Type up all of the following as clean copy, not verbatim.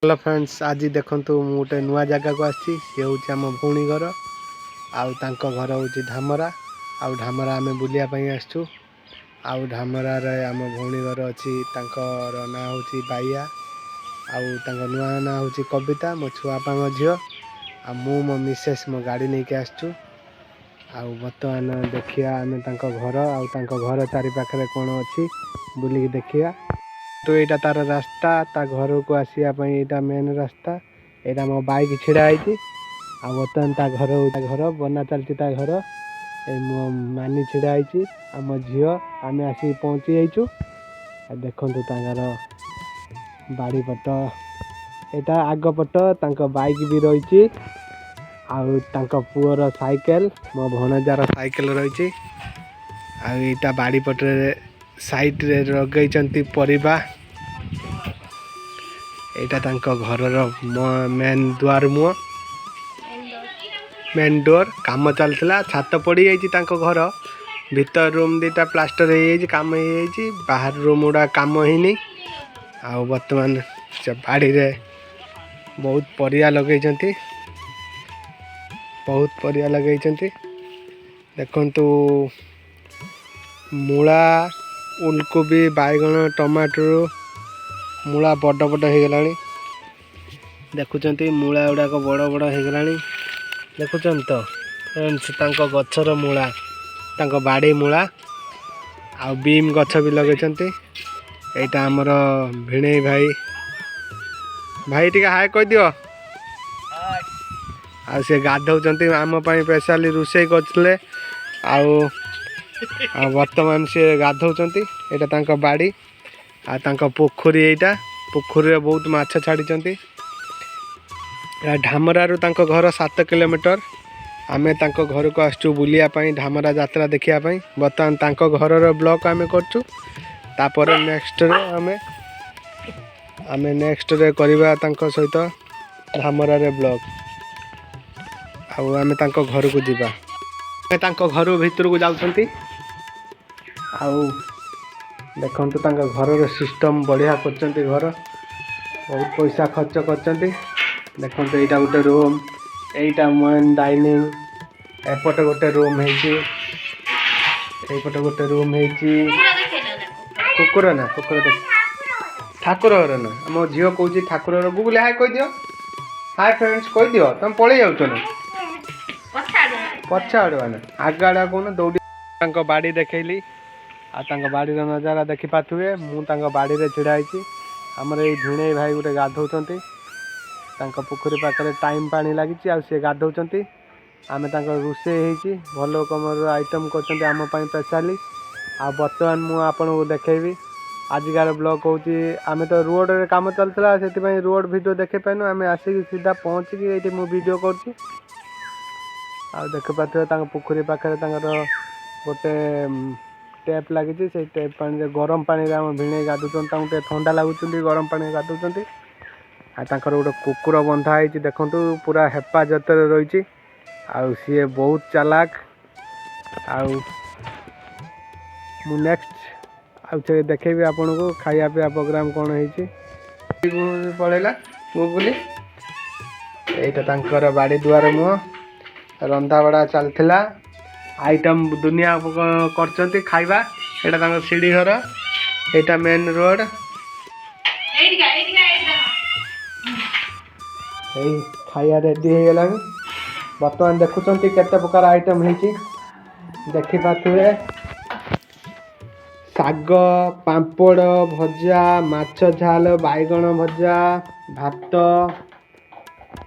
Hello friends, आज देखु गोटे नुआ जगह को आसी आम भौणी घर आउ घर हूँ धामरा धामरा आम बुलायापी आसचु आउ धामर आम भौणी घर अच्छी ना हूँ बाइया आउ नुआ ना हूँ कविता मो छुआपा झील आ मो मिसेस मो गाड़ी नहीं आसचु आउ बर्तमान देखिया आम घर आउ घर चारि पाखे कौन अच्छी बुलिक देखिया। तो यहाँ तार रास्ता ता घर को आसवाई यहाँ मेन रास्ता यहाँ मो बाइक छिड़ाई आ बर्तमान ता घर बना चलती घर मो मानी छिड़ाई आम झील आम आसिक पहुँची जाइचु। देखु घर बाड़ी पट यहाँ आग पट बाइक भी रही पुअर साइकेल मो भणजार साइकेल रही आईटा बाड़ी पटे साइड रे लगे परिबा यहाँ घर मेन द्वार मुह मेन डोर काम चलता छात पड़ जा घर भीतर रूम दीटा प्लास्टर हो काम हो बाहर रूम गुड़ा काम होनी आ बर्तमान से बाड़ी रे बहुत परिया लगे देखु मूला उलकोबी बैगण टमाटर मूला बड़ बड़ हो गला देखुं मूला गुड़ाक बड़ बड़ हो गला देखुं तो फ्रेंड्स गचर मूला बाड़ी मूला आ बीम गछ भी लगे यहाँ आमर भिणई भाई भाई टी हाय कह दियो आ से गाधौं आम स्पेशली रोषे करते वर्तमान सी गाधौं यहाँ बाड़ी आ पोखरी यहाँ पोखरी बहुत माछ छाड़ी ढामरारू घर 7 किलोमीटर आमे घर को आसचु बुलियापाई ढामरा यात्रा देखापी बर्तमान घर ब्लॉक आमे करचु तापर नेक्स्ट आमे नेक्स्ट रे करवा सहित ढामरा रे ब्लॉक आमे घर को जीवा घर भीतर को जाउछंती देखु घर सिस्टम बढ़िया कर घर बहुत पैसा खर्च कर देखो यहाँ गोटे रूम यहाँ मेन डाइनिंग एपटे गोटे रूम होपटे गोटे रूम कुकुर ना कुकुर ठाकुर घर ना मो झील कौच ठाकुर गुगुले हाय कह दियो हाय फ्रेंड्स कह दियो तुम पलि जाऊच ना पछ आड़ुआ ना आग आड़ा कौन दौड़ी बाड़ी देखली आ बाड़ी नजारा देखी पाथे मुझे बाड़ी छिड़ा आमर ये भिणई भाई गोटे गाधौं पोखरी पाखे टाइम पानी लगी सी गाधौं आम रोषे भल कमर आइटम करम स्पेशली आ बर्तमान मुझे देखी आजिकार ब्लॉग हूँ आम तो रोड रे काम चलता से रोड वीडियो देखे पाइनु आम आसिक सीधा पहुँचिक ये वीडियो कर देख पाथे पोखरी पाखे गोटे टैप लगी से टैप पानी गरम पानी आम भिणई गाधुंट ठंडा लगुच गरम पानी गाधुंट आर गोटे कुकुर बंधाई देखु पूरा हेफाजत रही सी बहुत चालाक मु नेक्स्ट आउ देखेबी आपन को खाया पीया प्रोग्राम कौन हो पड़ेगा गुगुली यहाँ बाड़ी दुआर मुह रंधा बड़ा चलता आइटम दुनिया कर खाइबा यहाँ सीढ़ी घर यहाँ मेन रोड खाया रेडी हो गला बर्तमान देखुं केते प्रकार आइटम देखी पाथे साग पांपड़ भजा माछ झाल बैगण भजा भात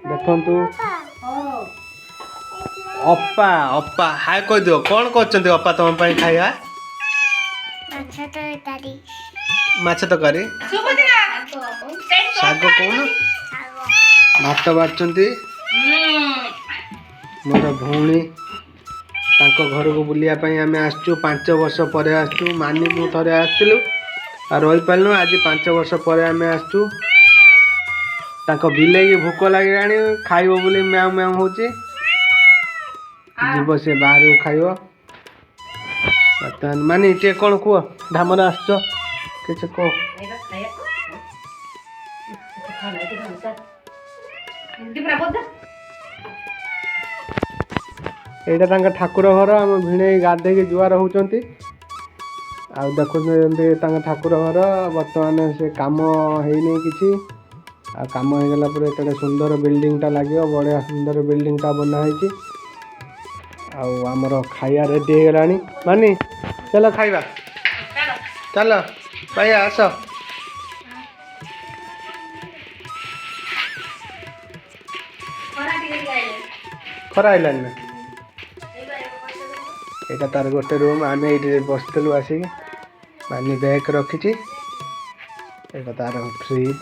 देखु अपा अपा हाय कह दियो कौन कर अपा तुम खाइबा माछ तकारी साग कौन भात बाढ़ मोर भौणी घर को बुलायापी आम आसचु 5 वर्ष पर आसचु मानी मु थे आसलु रही पार्नु आज 5 वर्ष पर आम आसचु बिले की भोक लगे खाइब बोली म्याऊ म्याऊ हो जीव से बाहर को खाइब बर्तमान मानी टे कौन कह धामरा आस कि এইটা ତାଙ୍କ ଠାକୁର ଘର ଆମ ଭିଣେଇ ଗାଧେଇକି ଜୁଆର ହେଉଛନ୍ତି ଆଉ ଦେଖୁଛନ୍ତି ତାଙ୍କ ଠାକୁର ଘର ବର୍ତ୍ତମାନ ସେ କାମ ହେଇନି କିଛି ଆଉ କାମ ହେଇଗଲା ପରେ ଏତେ ସୁନ୍ଦର ବିଲ୍ଡିଂଟା ଲାଗିବ ବଢ଼ିଆ ସୁନ୍ଦର ବିଲ୍ଡିଂଟା ବନା ହେଇଛି ଆଉ ଆମର ଖାଇବା ରେଡ଼ି ହେଇଗଲାଣି ମାନି ଚାଲ ଖାଇବା ଚାଲ ଭାଇ ଆସ ଖରା ଆଇଲାନି ନା ଏଇଟା ତାର ଗୋଟେ ରୁମ୍ ଆମେ ଏଇଠି ବସିଥିଲୁ ଆସିକି ମାନି ବ୍ୟାଗ୍ ରଖିଛି ଏଇଟା ତାର ଫ୍ରିଜ୍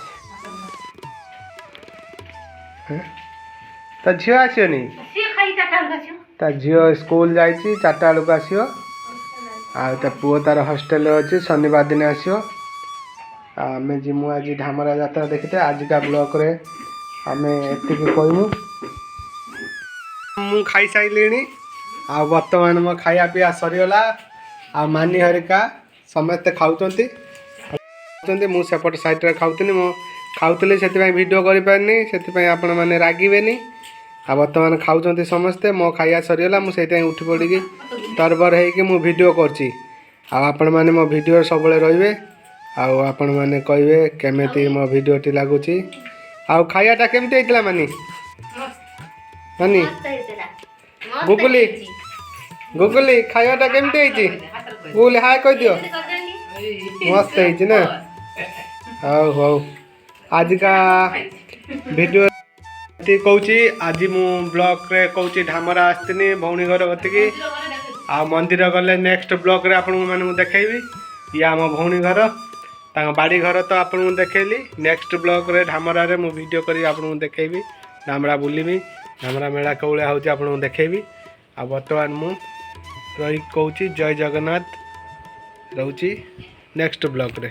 ତା ଝିଅ ଆସିବନି ତା ଝିଅ ସ୍କୁଲ ଯାଇଛି 4ଟା ବେଳକୁ ଆସିବ ଆଉ ତା ପୁଅ ତାର ହଷ୍ଟେଲରେ ଅଛି ଶନିବାର ଦିନ ଆସିବ ଆଉ ଆମେ ଯିମୁ ଆଜି ଧାମରା ଯାତ୍ରା ଦେଖିତେ ଆଜିକା ବ୍ଲକରେ ଆମେ ଏତିକି କହିମୁ ମୁଁ ଖାଇସାରିଲିଣି ଆଉ ବର୍ତ୍ତମାନ ମୋ ଖାଇବା ପିଇବା ସରିଗଲା ଆଉ ମାନି ହରିକା ସମସ୍ତେ ଖାଉଛନ୍ତି ମୁଁ ସେପଟ ସାଇଡ଼ରେ ଖାଉଥିଲି ମୁଁ ଖାଉଥିଲି ସେଥିପାଇଁ ଭିଡ଼ିଓ କରିପାରିନି ସେଥିପାଇଁ ଆପଣମାନେ ରାଗିବେନି ଆଉ ବର୍ତ୍ତମାନ ଖାଉଛନ୍ତି ସମସ୍ତେ ମୋ ଖାଇବା ସରିଗଲା ମୁଁ ସେଇଥିପାଇଁ ଉଠି ପଡ଼ିକି ତରବର ହେଇକି ମୁଁ ଭିଡ଼ିଓ କରୁଛି ଆଉ ଆପଣମାନେ ମୋ ଭିଡ଼ିଓ ସବୁବେଳେ ରହିବେ ଆଉ ଆପଣମାନେ କହିବେ କେମିତି ମୋ ଭିଡ଼ିଓଟି ଲାଗୁଛି ଆଉ ଖାଇବାଟା କେମିତି ହେଇଥିଲା ମାନି ଗୁଗୁଲି ଗୁଗୁଲି ଖାଇବାଟା କେମିତି ହେଇଛି ଗୁଗୁଲି ହାଏ କହିଦିଅ ମସ୍ତ ହେଇଛି ନା ହଉ ହଉ ଆଜିକା ଭିଡ଼ିଓ କହୁଛି ଆଜି ମୁଁ ବ୍ଲଗ୍ରେ କହୁଛି ଧାମରା ଆସିଥିଲି ଭଉଣୀ ଘର କତିକି ଆଉ ମନ୍ଦିର ଗଲେ ନେକ୍ସଟ ବ୍ଲଗ୍ରେ ଆପଣମାନଙ୍କୁ ଦେଖେଇବି ଇଏ ଆମ ଭଉଣୀ ଘର ତାଙ୍କ ବାଡ଼ି ଘର ତ ଆପଣଙ୍କୁ ଦେଖେଇଲି ନେକ୍ସଟ ବ୍ଲଗ୍ରେ ଧାମରାରେ ମୁଁ ଭିଡ଼ିଓ କରି ଆପଣଙ୍କୁ ଦେଖେଇବି ଧାମରା ବୁଲିବି ଧାମରା ମେଳା କେଉଁଭଳିଆ ହେଉଛି ଆପଣଙ୍କୁ ଦେଖେଇବି ଆଉ ବର୍ତ୍ତମାନ ମୁଁ ରହି କହୁଛି ଜୟ ଜଗନ୍ନାଥ ରହୁଛି ନେକ୍ସଟ ବ୍ଲଗ୍ରେ।